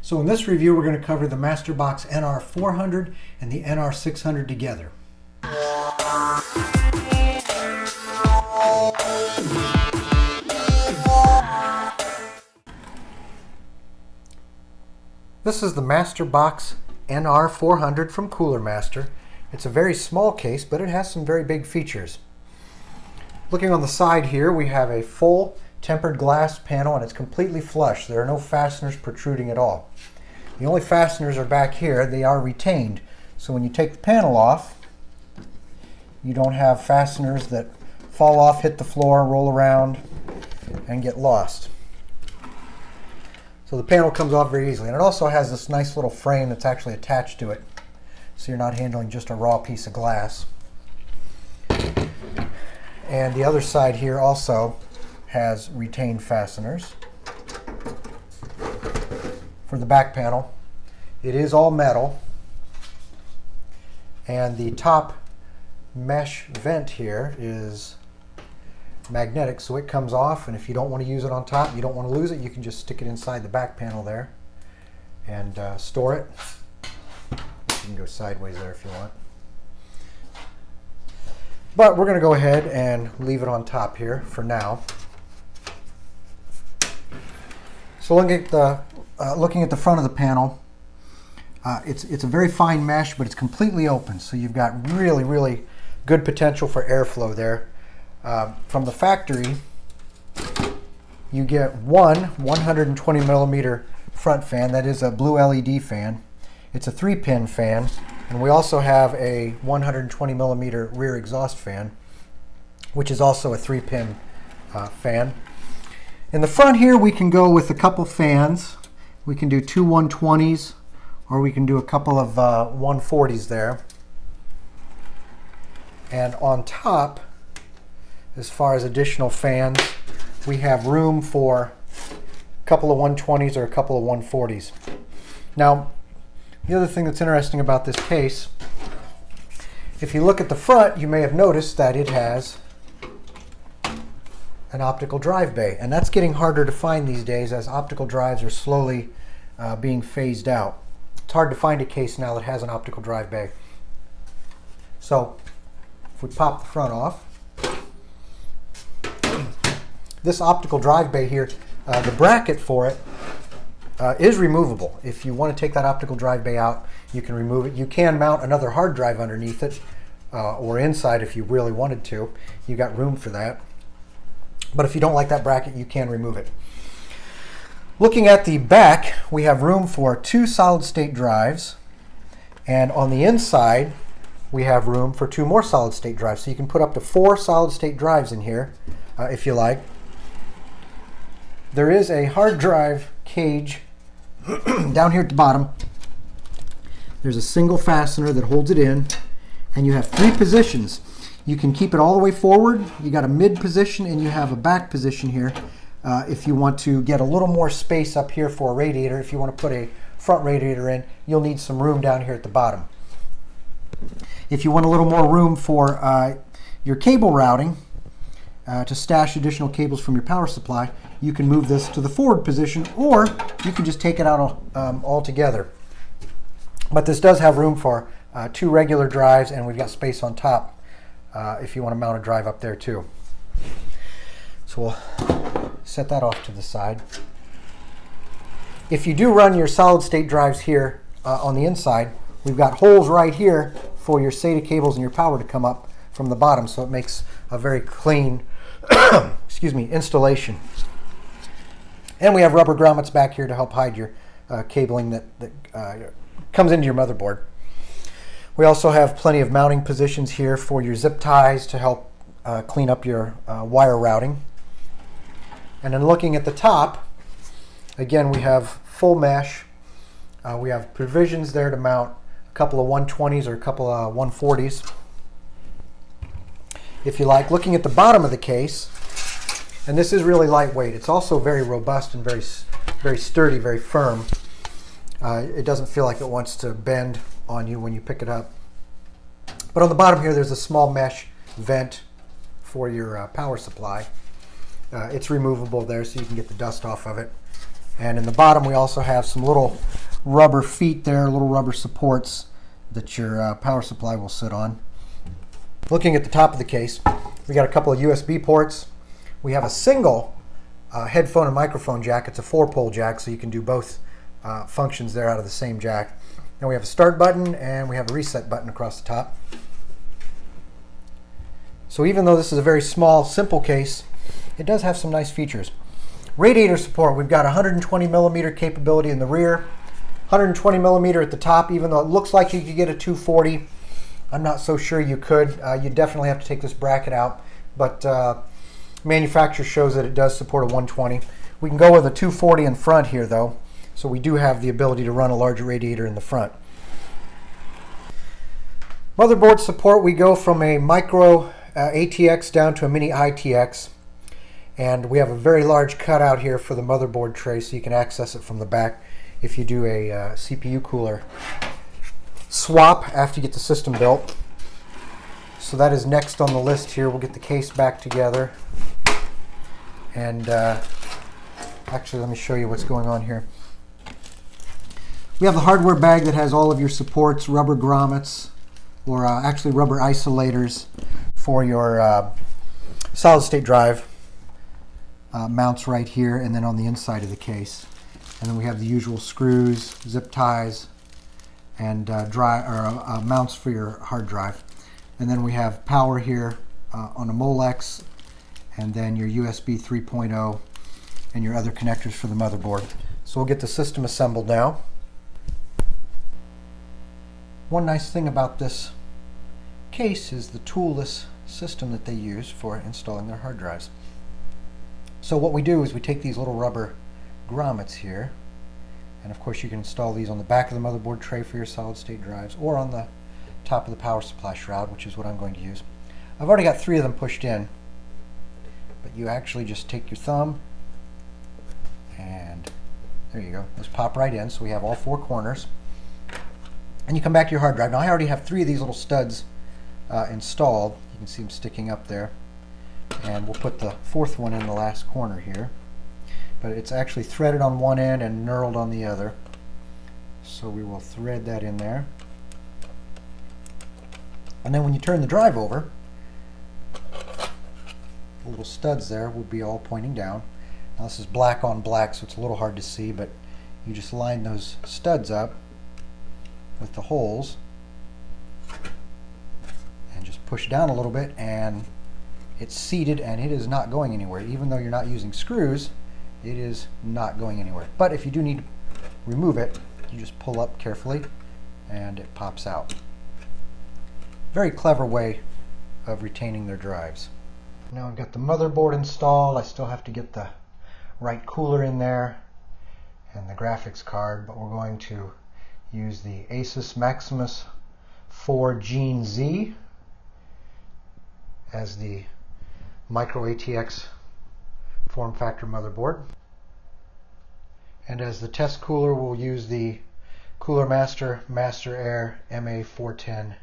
So in this review, we're going to cover the MasterBox NR400 and the NR600 together. This is the MasterBox NR400 from Cooler Master. It's a very small case, but it has some very big features. Looking on the side here, we have a full tempered glass panel, and it's completely flush. There are no fasteners protruding at all. The only fasteners are back here. They are retained. So when you take the panel off, you don't have fasteners that fall off, hit the floor, roll around, and get lost. So the panel comes off very easily. And it also has this nice little frame that's actually attached to it, so you're not handling just a raw piece of glass. And the other side here also has retained fasteners. For the back panel, it is all metal, and the top mesh vent here is magnetic, so it comes off, and if you don't want to use it on top, you don't want to lose it, you can just stick it inside the back panel there and store it. You can go sideways there if you want. But we're going to go ahead and leave it on top here for now. So looking at the front of the panel, it's a very fine mesh, but it's completely open, so you've got really good potential for airflow there. From the factory, you get one 120 millimeter front fan. That is a blue LED fan. It's a 3-pin fan, and we also have a 120 millimeter rear exhaust fan, which is also a 3-pin fan. In the front here, we can go with a couple fans. We can do two 120s, or we can do a couple of 140s there. And on top, as far as additional fans, we have room for a couple of 120s or a couple of 140s. Now, the other thing that's interesting about this case, if you look at the front, you may have noticed that it has an optical drive bay, and that's getting harder to find these days as optical drives are slowly being phased out. It's hard to find a case now that has an optical drive bay. So if we pop the front off, this optical drive bay here, the bracket for it is removable. If you want to take that optical drive bay out, you can remove it. You can mount another hard drive underneath it, or inside if you really wanted to. You got room for that. But if you don't like that bracket, you can remove it. Looking at the back, we have room for 2 solid-state drives, and on the inside, we have room for 2 more solid-state drives. So you can put up to 4 solid-state drives in here, if you like. There is a hard drive cage down here at the bottom. There's a single fastener that holds it in, and you have 3 positions. You can keep it all the way forward. You got a mid position, and you have a back position here. If you want to get a little more space up here for a radiator, if you want to put a front radiator in, you'll need some room down here at the bottom. If you want a little more room for your cable routing, to stash additional cables from your power supply, you can move this to the forward position, or you can just take it out altogether. But this does have room for 2 regular drives, and we've got space on top if you want to mount a drive up there too. So we'll set that off to the side. If you do run your solid state drives here on the inside, we've got holes right here for your SATA cables and your power to come up from the bottom, so it makes a very clean installation. And we have rubber grommets back here to help hide your cabling that comes into your motherboard. We also have plenty of mounting positions here for your zip ties to help clean up your wire routing. And then looking at the top, again, we have full mesh. We have provisions there to mount a couple of 120s or a couple of 140s, if you like. Looking at the bottom of the case, and this is really lightweight. It's also very robust and very sturdy, very firm. It doesn't feel like it wants to bend on you when you pick it up. But on the bottom here, there's a small mesh vent for your power supply. It's removable there, so you can get the dust off of it. And in the bottom, we also have some little rubber feet there, little rubber supports that your power supply will sit on. Looking at the top of the case, we got a couple of USB ports. We have a single headphone and microphone jack. It's a 4-pole jack, so you can do both functions there out of the same jack. Then we have a start button and we have a reset button across the top. So even though this is a very small, simple case, it does have some nice features. Radiator support, we've got 120 millimeter capability in the rear, 120 millimeter at the top, even though it looks like you could get a 240. I'm not so sure you could. You definitely have to take this bracket out, but manufacturer shows that it does support a 120. We can go with a 240 in front here though, so we do have the ability to run a larger radiator in the front. Motherboard support, we go from a micro ATX down to a mini ITX, and we have a very large cutout here for the motherboard tray, so you can access it from the back if you do a CPU cooler swap after you get the system built. So that is next on the list here. We'll get the case back together, and actually let me show you what's going on here. We have the hardware bag that has all of your supports, rubber grommets, or actually rubber isolators for your solid state drive mounts right here, and then on the inside of the case. And then we have the usual screws, zip ties, and mounts for your hard drive. And then we have power here on a Molex, and then your USB 3.0 and your other connectors for the motherboard. So we'll get the system assembled now. One nice thing about this case is the toolless system that they use for installing their hard drives. So what we do is we take these little rubber grommets here, and of course you can install these on the back of the motherboard tray for your solid state drives, or on the top of the power supply shroud, which is what I'm going to use. I've already got 3 of them pushed in, but you actually just take your thumb and there you go. Those pop right in, so we have all 4 corners. And you come back to your hard drive. Now I already have 3 of these little studs installed. You can see them sticking up there, and we'll put the 4th one in the last corner here, but it's actually threaded on one end and knurled on the other, so we will thread that in there. And then when you turn the drive over, the little studs there will be all pointing down. Now this is black on black, so it's a little hard to see, but you just line those studs up with the holes and just push down a little bit, and it's seated and it is not going anywhere. Even though you're not using screws, it is not going anywhere. But if you do need to remove it, you just pull up carefully and it pops out. Very clever way of retaining their drives. Now I've got the motherboard installed. I still have to get the right cooler in there and the graphics card, but we're going to use the Asus Maximus 4 Gen Z as the micro ATX form factor motherboard. And as the test cooler, we'll use the Cooler Master MasterAir MA410M.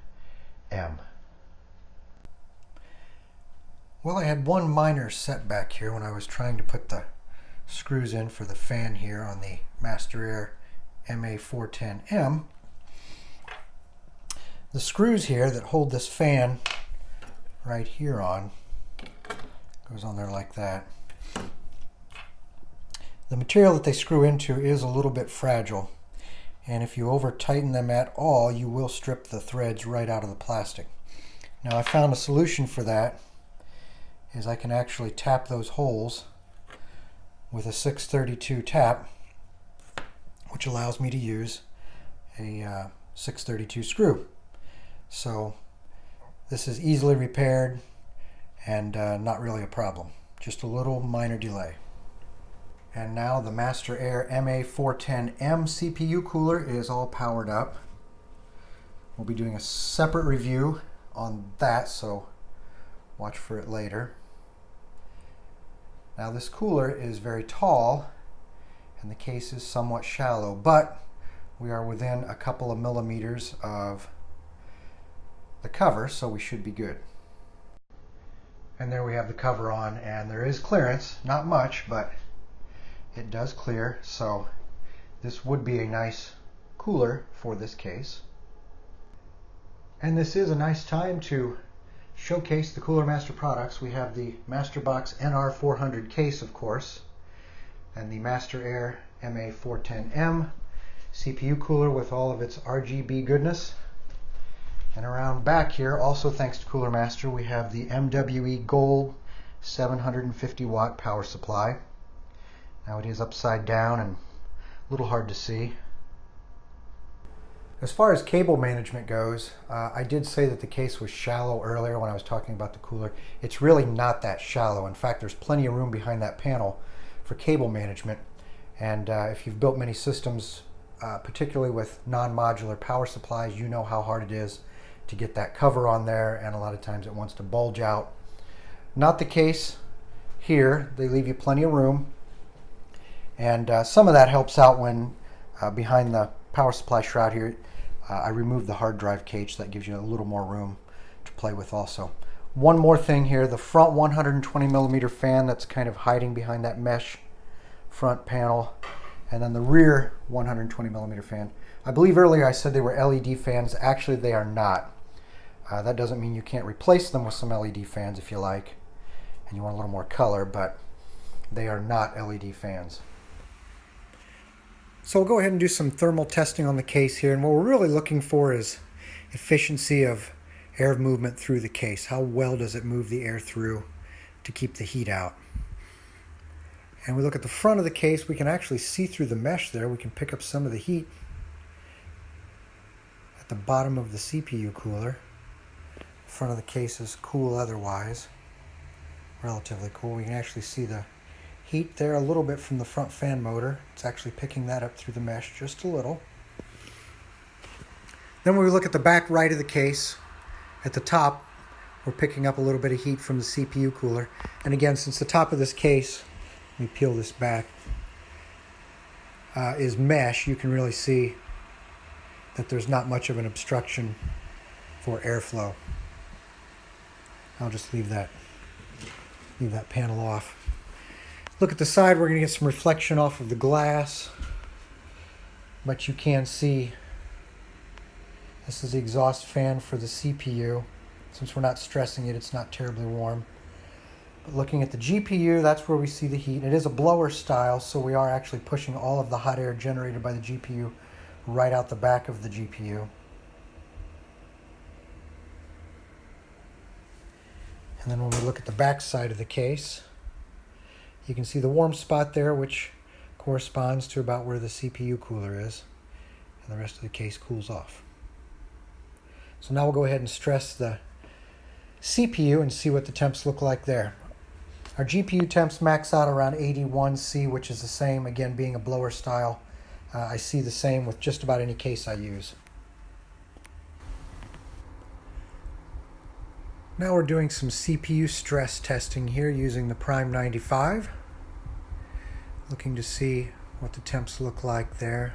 Well, I had one minor setback here when I was trying to put the screws in for the fan here on the MasterAir MA410M. The screws here that hold this fan right here on, goes on there like that. The material that they screw into is a little bit fragile, and if you over tighten them at all, you will strip the threads right out of the plastic. Now I found a solution for that, is I can actually tap those holes with a 632 tap, which allows me to use a 632 screw. So this is easily repaired and not really a problem, just a little minor delay. And now the MasterAir MA410M CPU cooler is all powered up. We'll be doing a separate review on that, so watch for it later. Now this cooler is very tall and the case is somewhat shallow, but we are within a couple of millimeters of the cover, so we should be good. And there we have the cover on, and there is clearance, not much, but it does clear, so this would be a nice cooler for this case. And this is a nice time to showcase the Cooler Master products. We have the MasterBox NR400 case, of course, and the Master Air MA410M CPU cooler with all of its RGB goodness. And around back here, also thanks to Cooler Master, we have the MWE Gold 750 watt power supply. Now it is upside down and a little hard to see. As far as cable management goes, I did say that the case was shallow earlier when I was talking about the cooler. It's really not that shallow. In fact, there's plenty of room behind that panel for cable management. And if you've built many systems, particularly with non-modular power supplies, you know how hard it is to get that cover on there, and a lot of times it wants to bulge out. Not the case here. They leave you plenty of room. And some of that helps out when behind the power supply shroud here, I removed the hard drive cage, so that gives you a little more room to play with also. One more thing here, the front 120 millimeter fan that's kind of hiding behind that mesh front panel, and then the rear 120 millimeter fan. I believe earlier I said they were LED fans. Actually, they are not. That doesn't mean you can't replace them with some LED fans if you like, and you want a little more color, but they are not LED fans. So we'll go ahead and do some thermal testing on the case here, and what we're really looking for is efficiency of air movement through the case. How well does it move the air through to keep the heat out? And we look at the front of the case, we can actually see through the mesh there. We can pick up some of the heat at the bottom of the CPU cooler. The front of the case is cool otherwise, relatively cool. We can actually see the heat there a little bit from the front fan motor. It's actually picking that up through the mesh just a little. Then when we look at the back right of the case, at the top, we're picking up a little bit of heat from the CPU cooler. And again, since the top of this case, let me peel this back, is mesh, you can really see that there's not much of an obstruction for airflow. I'll just leave that panel off. Look at the side, we're going to get some reflection off of the glass, but you can see this is the exhaust fan for the CPU. Since we're not stressing it, it's not terribly warm. But looking at the GPU, that's where we see the heat. It is a blower style, so we are actually pushing all of the hot air generated by the GPU right out the back of the GPU. And then when we look at the back side of the case, you can see the warm spot there, which corresponds to about where the CPU cooler is, and the rest of the case cools off. So now we'll go ahead and stress the CPU and see what the temps look like there. Our GPU temps max out around 81C, which is the same, again, being a blower style. I see the same with just about any case I use. Now we're doing some CPU stress testing here using the Prime 95. Looking to see what the temps look like there.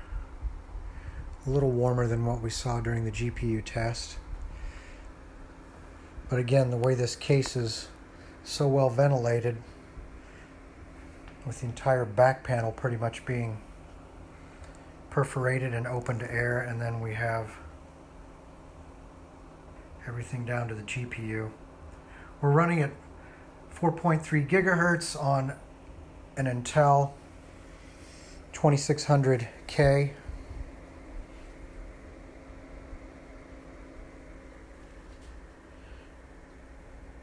A little warmer than what we saw during the GPU test. But again, the way this case is so well ventilated, with the entire back panel pretty much being perforated and open to air, and then we have everything down to the GPU. We're running at 4.3 gigahertz on an Intel 2600K.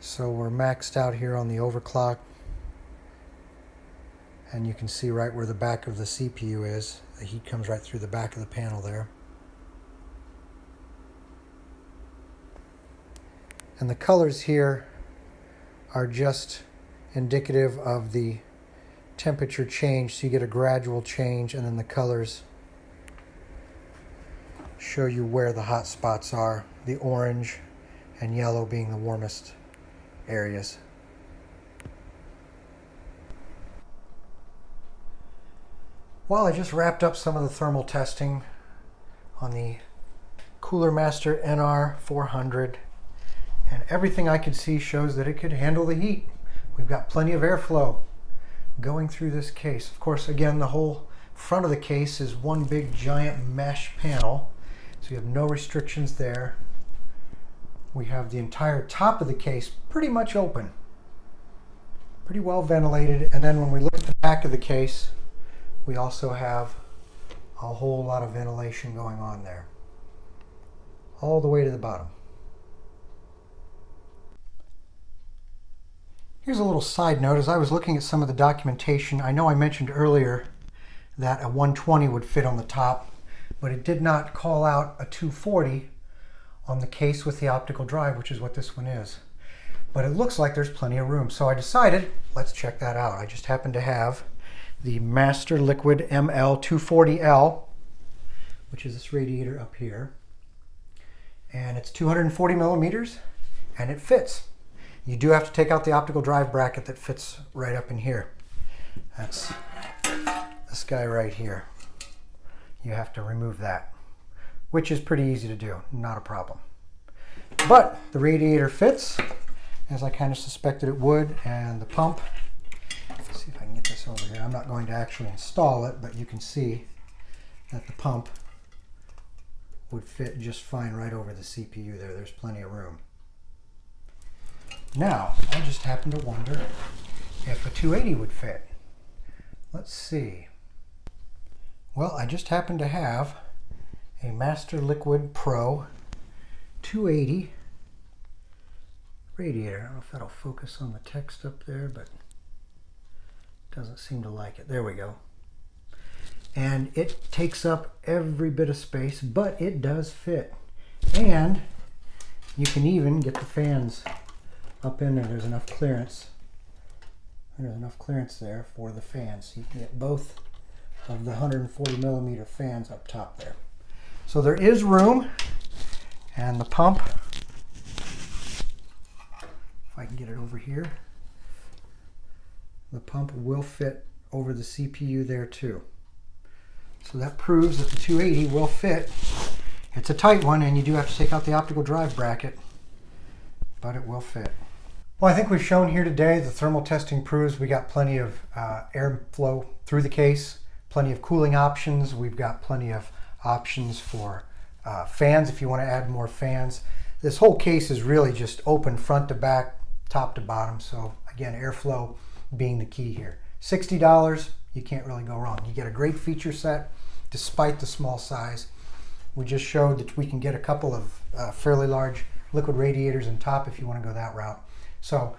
So we're maxed out here on the overclock, and you can see right where the back of the CPU is. The heat comes right through the back of the panel there. And the colors here are just indicative of the temperature change, so you get a gradual change, and then the colors show you where the hot spots are, the orange and yellow being the warmest areas. Well, I just wrapped up some of the thermal testing on the Cooler Master NR400, and everything I could see shows that it could handle the heat. We've got plenty of airflow going through this case. Of course, again, the whole front of the case is one big giant mesh panel, so you have no restrictions there. We have the entire top of the case pretty much open, pretty well ventilated, and then when we look at the back of the case, we also have a whole lot of ventilation going on there, all the way to the bottom. Here's a little side note. As I was looking at some of the documentation, I know I mentioned earlier that a 120 would fit on the top, but it did not call out a 240 on the case with the optical drive, which is what this one is. But it looks like there's plenty of room. So I decided, let's check that out. I just happen to have the Master Liquid ML240L, which is this radiator up here. And it's 240 millimeters, and it fits. You do have to take out the optical drive bracket that fits right up in here. That's this guy right here. You have to remove that, which is pretty easy to do, not a problem. But the radiator fits, as I kind of suspected it would, and the pump, let's see if I can get this over here. I'm not going to actually install it, but you can see that the pump would fit just fine right over the CPU there. There's plenty of room. Now, I just happen to wonder if a 280 would fit. Let's see. Well, I just happen to have a Master Liquid Pro 280 radiator. I don't know if that'll focus on the text up there, but it doesn't seem to like it. There we go. And it takes up every bit of space, but it does fit. And you can even get the fans up in there. There's enough clearance. There's enough clearance there for the fans. You can get both of the 140 millimeter fans up top there. So there is room, and the pump, if I can get it over here, the pump will fit over the CPU there too. So that proves that the 280 will fit. It's a tight one, and you do have to take out the optical drive bracket, but it will fit. Well, I think we've shown here today the thermal testing proves we got plenty of airflow through the case, plenty of cooling options. We've got plenty of options for fans if you want to add more fans. This whole case is really just open front to back, top to bottom. So again, airflow being the key here. $60, you can't really go wrong. You get a great feature set despite the small size. We just showed that we can get a couple of fairly large liquid radiators on top if you want to go that route. So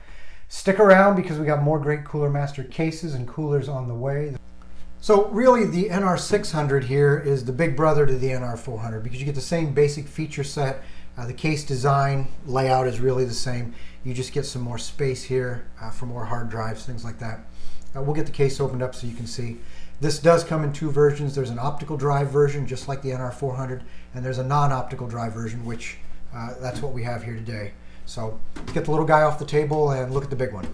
stick around because we got more great Cooler Master cases and coolers on the way. So really the NR600 here is the big brother to the NR400 because you get the same basic feature set. The case design layout is really the same. You just get some more space here for more hard drives, things like that. We'll get the case opened up so you can see. This does come in two versions. There's an optical drive version, just like the NR400, and there's a non-optical drive version, which that's what we have here today. So let's get the little guy off the table and look at the big one.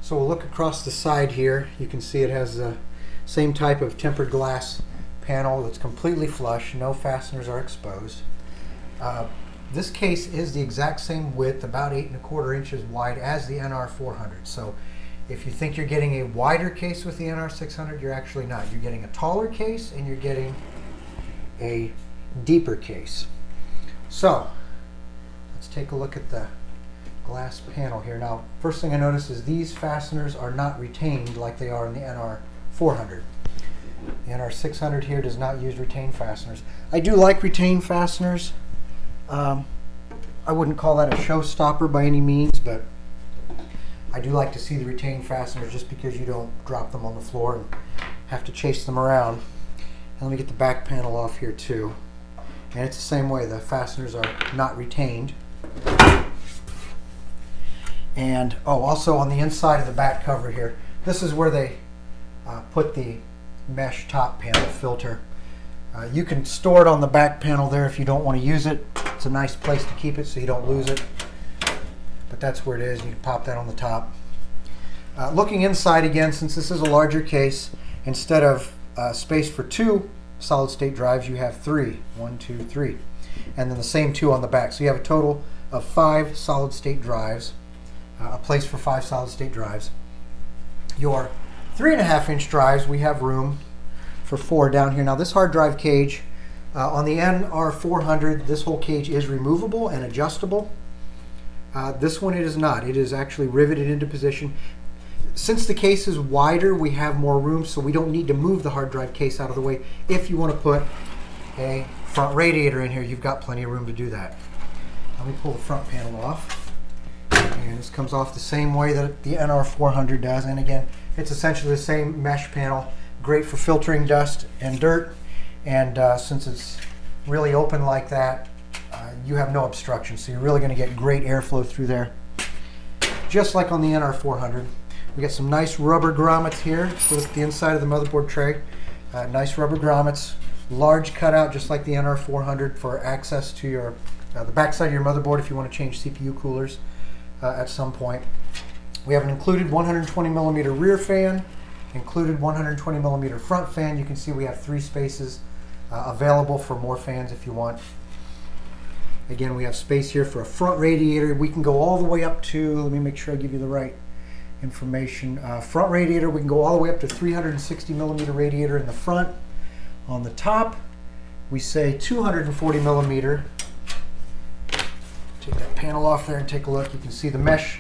So we'll look across the side here. You can see it has the same type of tempered glass panel that's completely flush. No fasteners are exposed. This case is the exact same width, about 8 1/4 inches wide as the NR400. So if you think you're getting a wider case with the NR600, you're actually not. You're getting a taller case and you're getting a deeper case. So let's take a look at the glass panel here. Now, first thing I notice is these fasteners are not retained like they are in the NR400. The NR600 here does not use retained fasteners. I do like retained fasteners. I wouldn't call that a showstopper by any means, but I do like to see the retained fasteners just because you don't drop them on the floor and have to chase them around. And let me get the back panel off here too. And it's the same way, the fasteners are not retained. And also on the inside of the back cover here, this is where they put the mesh top panel filter. You can store it on the back panel there if you don't want to use it. It's a nice place to keep it so you don't lose it. But that's where it is. You can pop that on the top. Looking inside again, since this is a larger case, instead of space for 2 solid state drives, you have 3. 1, 2, 3. And then the same 2 on the back. So you have a total of 5 solid state drives, a place for 5 solid state drives. Your 3.5 inch drives, we have room for 4 down here. Now this hard drive cage, on the NR400, this whole cage is removable and adjustable. This one it is not. It is actually riveted into position. Since the case is wider, we have more room, so we don't need to move the hard drive case out of the way. If you want to put a front radiator in here, you've got plenty of room to do that. Let me pull the front panel off. And this comes off the same way that the NR400 does. And again, it's essentially the same mesh panel, great for filtering dust and dirt. And since it's really open like that, you have no obstruction, so you're really going to get great airflow through there. Just like on the NR400. We got some nice rubber grommets here for the inside of the motherboard tray. Nice rubber grommets, large cutout just like the NR400 for access to your the backside of your motherboard if you want to change CPU coolers at some point. We have an included 120 millimeter rear fan, included 120 millimeter front fan. You can see we have 3 spaces available for more fans if you want. Again, we have space here for a front radiator. We can go all the way up to, let me make sure I give you the right information. Front radiator, we can go all the way up to 360 millimeter radiator in the front. On the top, we say 240 millimeter. Take that panel off there and take a look. You can see the mesh.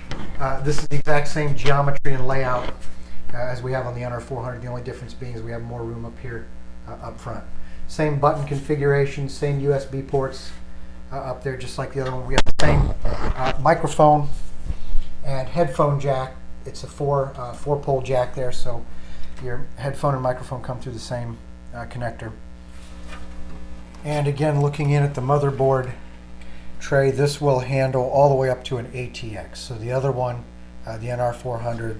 This is the exact same geometry and layout as we have on the NR400. The only difference being is we have more room up here up front. Same button configuration, same USB ports up there, just like the other one. We have the same microphone and headphone jack. It's a four-pole jack there, so your headphone and microphone come through the same connector. And again, looking in at the motherboard tray, this will handle all the way up to an ATX. So the other one, the NR400,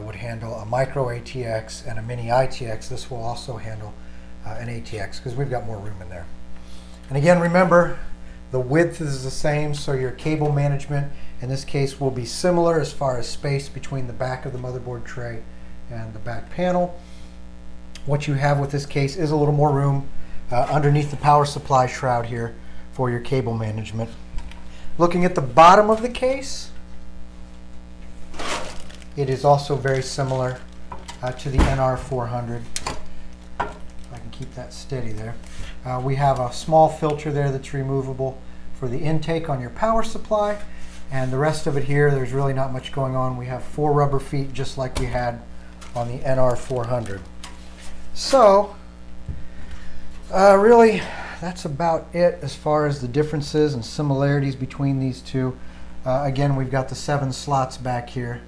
would handle a micro ATX and a mini ITX. This will also handle an ATX because we've got more room in there. And again, remember, the width is the same, so your cable management in this case will be similar as far as space between the back of the motherboard tray and the back panel. What you have with this case is a little more room underneath the power supply shroud here for your cable management. Looking at the bottom of the case, it is also very similar to the NR400. If I can keep that steady there. We have a small filter there that's removable for the intake on your power supply, and the rest of it here, there's really not much going on. We have 4 rubber feet just like we had on the NR400. So, really, that's about it as far as the differences and similarities between these two. Again, we've got the 7 slots back here.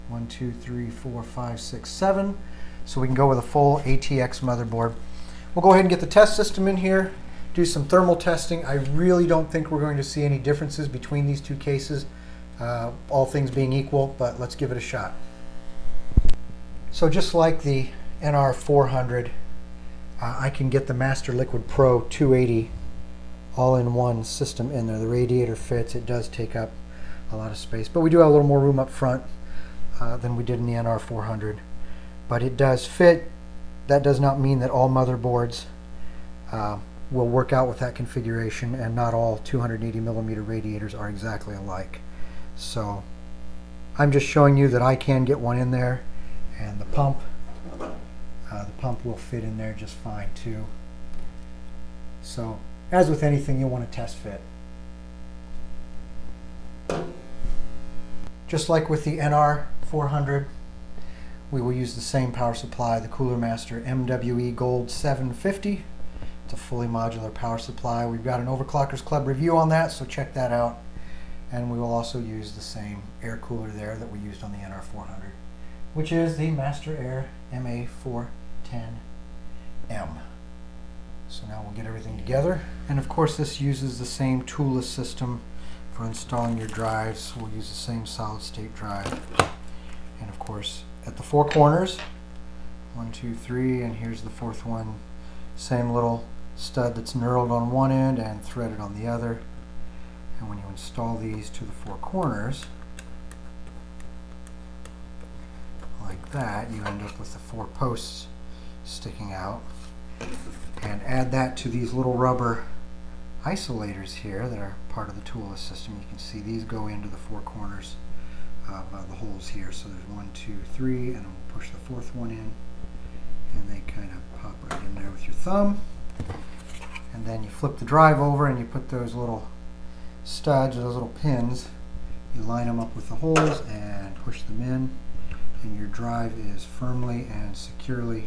1, 2, 3, 4, 5, 6, 7. So we can go with a full ATX motherboard. We'll go ahead and get the test system in here, do some thermal testing. I really don't think we're going to see any differences between these two cases, all things being equal, but let's give it a shot. So just like the NR400, I can get the Master Liquid Pro 280 all-in-one system in there. The radiator fits. It does take up a lot of space, but we do have a little more room up front than we did in the NR400. But it does fit. That does not mean that all motherboards will work out with that configuration, and not all 280 millimeter radiators are exactly alike. So I'm just showing you that I can get one in there, and the pump will fit in there just fine too. So as with anything, you'll want to test fit. Just like with the NR400, we will use the same power supply, the Cooler Master MWE Gold 750. It's a fully modular power supply. We've got an Overclockersclub review on that, so check that out. And we will also use the same air cooler there that we used on the NR400, which is the Master Air MA410M. So now we'll get everything together. And of course, this uses the same toolless system for installing your drives. We'll use the same solid state drive. And of course, at the 4 corners, 1, 2, 3, and here's the 4th one. Same little stud that's knurled on one end and threaded on the other. And when you install these to the 4 corners, like that, you end up with the 4 posts sticking out. And add that to these little rubber isolators here that are part of the toolless system. You can see these go into the 4 corners of the holes here. So there's 1, 2, 3, and then we'll push the 4th one in, and they kind of pop right in there with your thumb. And then you flip the drive over and you put those little studs, those little pins, you line them up with the holes and push them in, and your drive is firmly and securely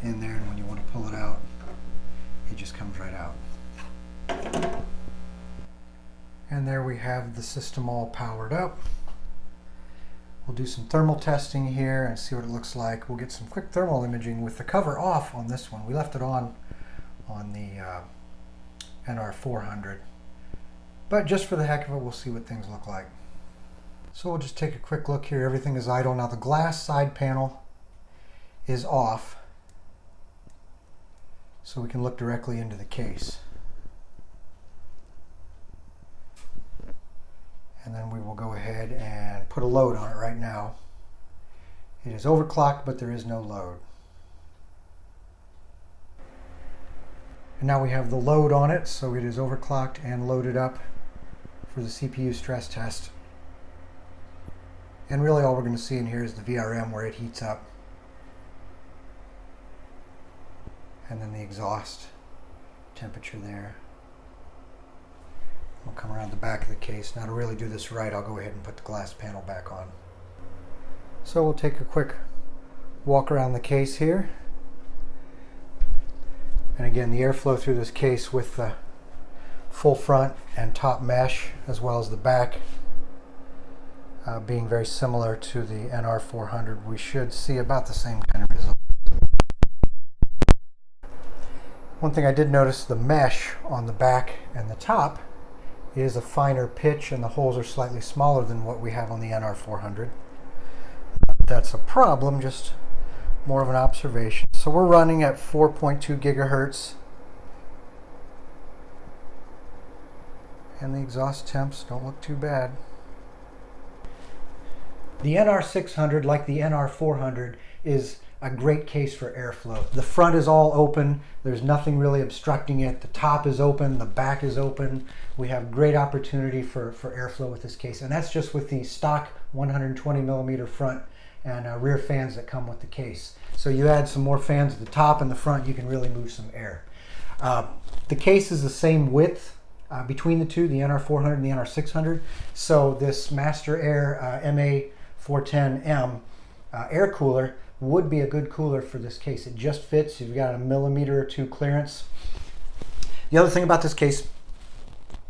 in there, and when you want to pull it out, it just comes right out. And there we have the system all powered up. We'll do some thermal testing here and see what it looks like. We'll get some quick thermal imaging with the cover off on this one. We left it on the NR400. But just for the heck of it, we'll see what things look like. So we'll just take a quick look here. Everything is idle. Now the glass side panel is off, so we can look directly into the case. And then we will go ahead and put a load on it right now. It is overclocked, but there is no load. And now we have the load on it, so it is overclocked and loaded up for the CPU stress test. And really all we're going to see in here is the VRM where it heats up. And then the exhaust temperature there. We'll come around the back of the case. Now to really do this right, I'll go ahead and put the glass panel back on. So we'll take a quick walk around the case here. And again, the airflow through this case with the full front and top mesh, as well as the back being very similar to the NR400, we should see about the same kind of result. One thing I did notice, the mesh on the back and the top is a finer pitch, and the holes are slightly smaller than what we have on the NR400. That's a problem, just more of an observation. So we're running at 4.2 gigahertz, and the exhaust temps don't look too bad. The NR600, like the NR400, is a great case for airflow. The front is all open. There's nothing really obstructing it. The top is open. The back is open. We have great opportunity for airflow with this case. And that's just with the stock 120 millimeter front and rear fans that come with the case. So you add some more fans at the top and the front, you can really move some air. The case is the same width between the two, the NR400 and the NR600. So this Master Air MA410M air cooler would be a good cooler for this case. It just fits. You've got a millimeter or two clearance. The other thing about this case,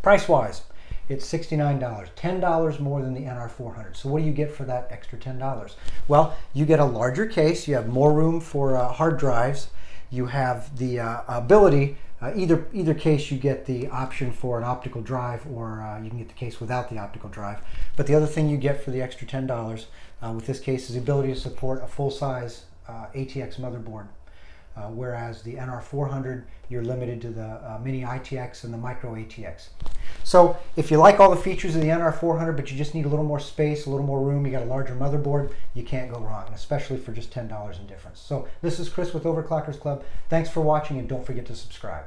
price-wise, it's $69, $10 more than the NR400. So what do you get for that extra $10? Well, you get a larger case. You have more room for hard drives. You have the ability, either case you get the option for an optical drive, or you can get the case without the optical drive. But the other thing you get for the extra $10 with this case is the ability to support a full-size ATX motherboard. Whereas the NR400, you're limited to the mini ITX and the micro ATX. So if you like all the features of the NR400, but you just need a little more space, a little more room, you got a larger motherboard, you can't go wrong, especially for just $10 in difference. So this is Chris with Overclockers Club. Thanks for watching, and don't forget to subscribe.